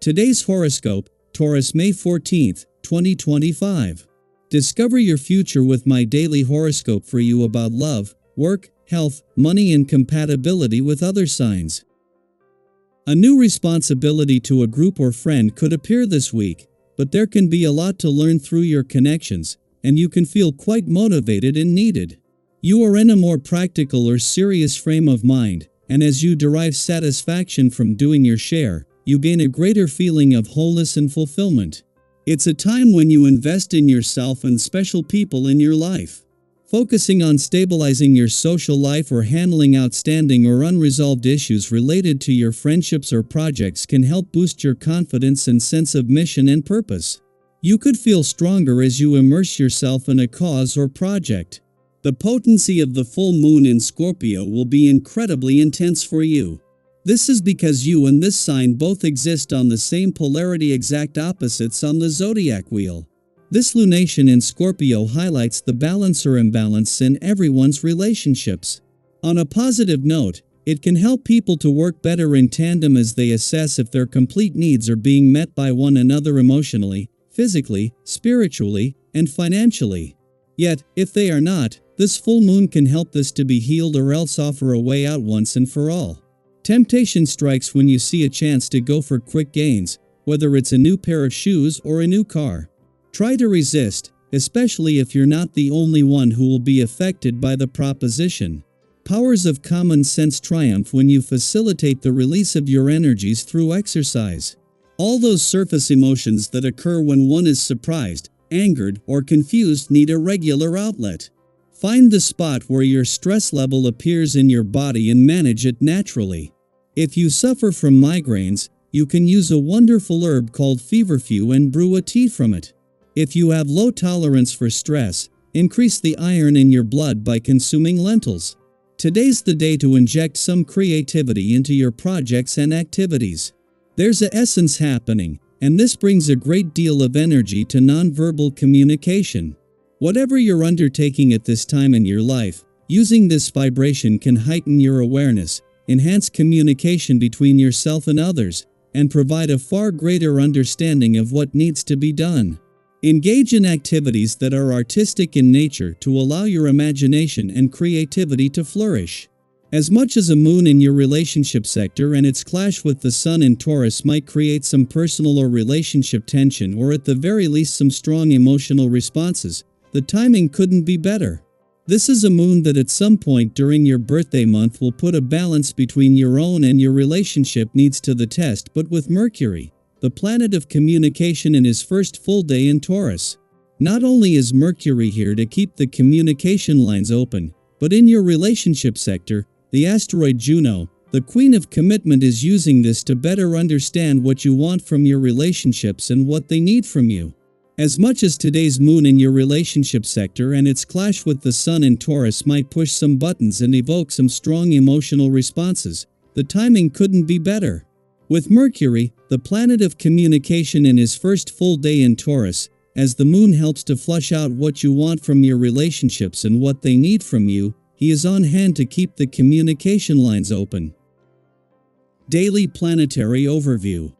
Today's horoscope, Taurus May 14th, 2025. Discover your future with my daily horoscope for you about love, work, health, money and compatibility with other signs. A new responsibility to a group or friend could appear this week, but there can be a lot to learn through your connections, and you can feel quite motivated and needed. You are in a more practical or serious frame of mind, and as you derive satisfaction from doing your share, you gain a greater feeling of wholeness and fulfillment. It's a time when you invest in yourself and special people in your life. Focusing on stabilizing your social life or handling outstanding or unresolved issues related to your friendships or projects can help boost your confidence and sense of mission and purpose. You could feel stronger as you immerse yourself in a cause or project. The potency of the full moon in Scorpio will be incredibly intense for you. This is because you and this sign both exist on the same polarity, exact opposites on the zodiac wheel. This lunation in Scorpio highlights the balance or imbalance in everyone's relationships. On a positive note, it can help people to work better in tandem as they assess if their complete needs are being met by one another emotionally, physically, spiritually, and financially. Yet, if they are not, this full moon can help this to be healed or else offer a way out once and for all. Temptation strikes when you see a chance to go for quick gains, whether it's a new pair of shoes or a new car. Try to resist, especially if you're not the only one who will be affected by the proposition. Powers of common sense triumph when you facilitate the release of your energies through exercise. All those surface emotions that occur when one is surprised, angered, or confused need a regular outlet. Find the spot where your stress level appears in your body and manage it naturally. If you suffer from migraines, you can use a wonderful herb called feverfew and brew a tea from it. If you have low tolerance for stress, increase the iron in your blood by consuming lentils. Today's the day to inject some creativity into your projects and activities. There's an essence happening, and this brings a great deal of energy to nonverbal communication. Whatever you're undertaking at this time in your life, using this vibration can heighten your awareness, enhance communication between yourself and others, and provide a far greater understanding of what needs to be done. Engage in activities that are artistic in nature to allow your imagination and creativity to flourish. As much as a moon in your relationship sector and its clash with the sun in Taurus might create some personal or relationship tension or at the very least some strong emotional responses, the timing couldn't be better. This is a moon that at some point during your birthday month will put a balance between your own and your relationship needs to the test, but with Mercury, the planet of communication, in his first full day in Taurus. Not only is Mercury here to keep the communication lines open, but in your relationship sector, the asteroid Juno, the queen of commitment, is using this to better understand what you want from your relationships and what they need from you. As much as today's moon in your relationship sector and its clash with the sun in Taurus might push some buttons and evoke some strong emotional responses, the timing couldn't be better. With Mercury, the planet of communication, in his first full day in Taurus, as the moon helps to flush out what you want from your relationships and what they need from you, he is on hand to keep the communication lines open. Daily Planetary Overview.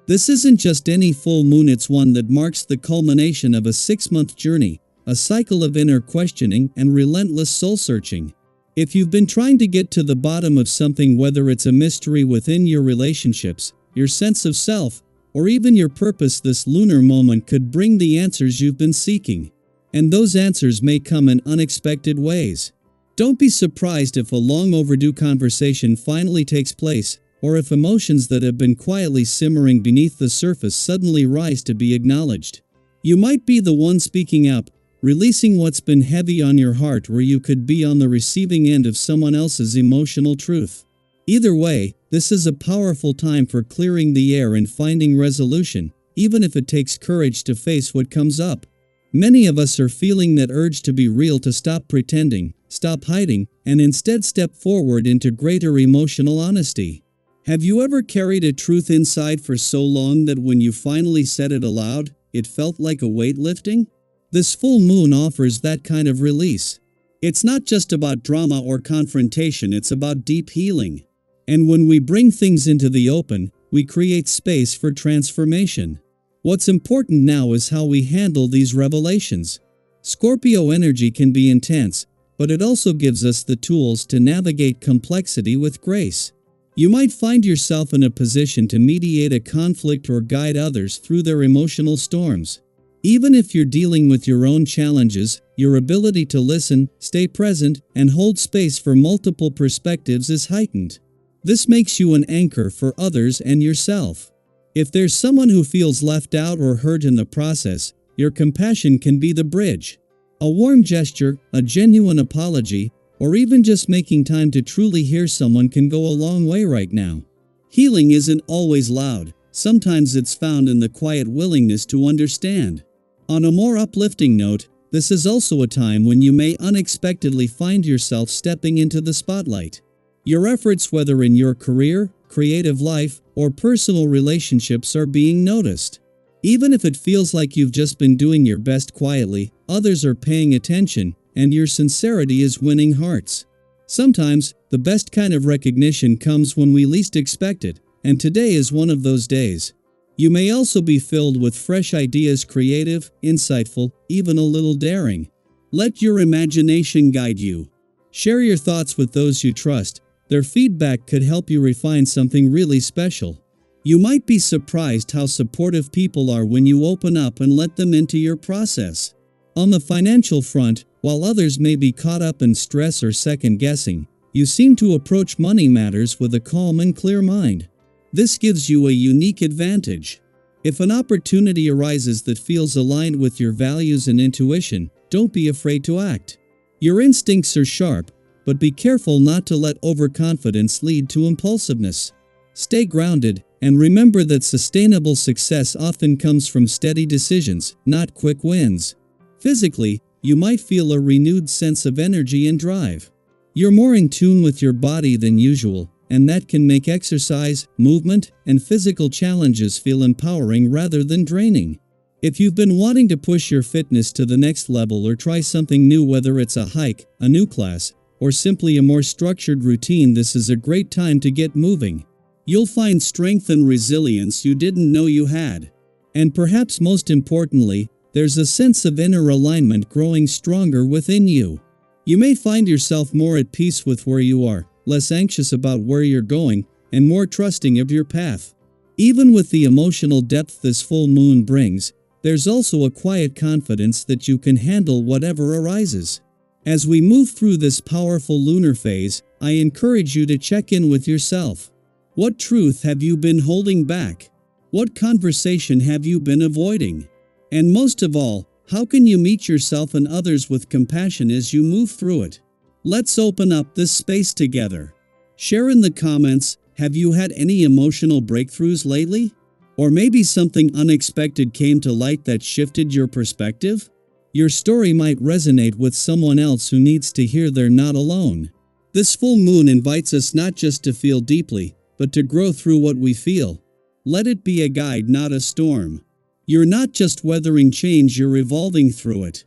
This isn't just any full moon, it's one that marks the culmination of a 6-month journey, a cycle of inner questioning and relentless soul-searching. If you've been trying to get to the bottom of something, whether it's a mystery within your relationships, your sense of self, or even your purpose, this lunar moment could bring the answers you've been seeking. And those answers may come in unexpected ways. Don't be surprised if a long overdue conversation finally takes place, or if emotions that have been quietly simmering beneath the surface suddenly rise to be acknowledged. You might be the one speaking up, releasing what's been heavy on your heart, or you could be on the receiving end of someone else's emotional truth. Either way, this is a powerful time for clearing the air and finding resolution, even if it takes courage to face what comes up. Many of us are feeling that urge to be real, to stop pretending, stop hiding, and instead step forward into greater emotional honesty. Have you ever carried a truth inside for so long that when you finally said it aloud, it felt like a weight lifting? This full moon offers that kind of release. It's not just about drama or confrontation, it's about deep healing. And when we bring things into the open, we create space for transformation. What's important now is how we handle these revelations. Scorpio energy can be intense, but it also gives us the tools to navigate complexity with grace. You might find yourself in a position to mediate a conflict or guide others through their emotional storms. Even if you're dealing with your own challenges, your ability to listen, stay present, and hold space for multiple perspectives is heightened. This makes you an anchor for others and yourself. If there's someone who feels left out or hurt in the process, your compassion can be the bridge. A warm gesture, a genuine apology, or even just making time to truly hear someone can go a long way right now. Healing isn't always loud. Sometimes it's found in the quiet willingness to understand. On a more uplifting note, this is also a time when you may unexpectedly find yourself stepping into the spotlight. Your efforts, whether in your career, creative life, or personal relationships, are being noticed. Even if it feels like you've just been doing your best quietly, others are paying attention, and your sincerity is winning hearts. Sometimes, the best kind of recognition comes when we least expect it, and today is one of those days. You may also be filled with fresh ideas, creative, insightful, even a little daring. Let your imagination guide you. Share your thoughts with those you trust. Their feedback could help you refine something really special. You might be surprised how supportive people are when you open up and let them into your process. On the financial front, while others may be caught up in stress or second-guessing, you seem to approach money matters with a calm and clear mind. This gives you a unique advantage. If an opportunity arises that feels aligned with your values and intuition, don't be afraid to act. Your instincts are sharp, but be careful not to let overconfidence lead to impulsiveness. Stay grounded, and remember that sustainable success often comes from steady decisions, not quick wins. Physically, you might feel a renewed sense of energy and drive. You're more in tune with your body than usual, and that can make exercise, movement, and physical challenges feel empowering rather than draining. If you've been wanting to push your fitness to the next level or try something new, whether it's a hike, a new class, or simply a more structured routine, this is a great time to get moving. You'll find strength and resilience you didn't know you had. And perhaps most importantly, there's a sense of inner alignment growing stronger within you. You may find yourself more at peace with where you are, less anxious about where you're going, and more trusting of your path. Even with the emotional depth this full moon brings, there's also a quiet confidence that you can handle whatever arises. As we move through this powerful lunar phase, I encourage you to check in with yourself. What truth have you been holding back? What conversation have you been avoiding? And most of all, how can you meet yourself and others with compassion as you move through it? Let's open up this space together. Share in the comments, have you had any emotional breakthroughs lately? Or maybe something unexpected came to light that shifted your perspective? Your story might resonate with someone else who needs to hear they're not alone. This full moon invites us not just to feel deeply, but to grow through what we feel. Let it be a guide, not a storm. You're not just weathering change, you're evolving through it.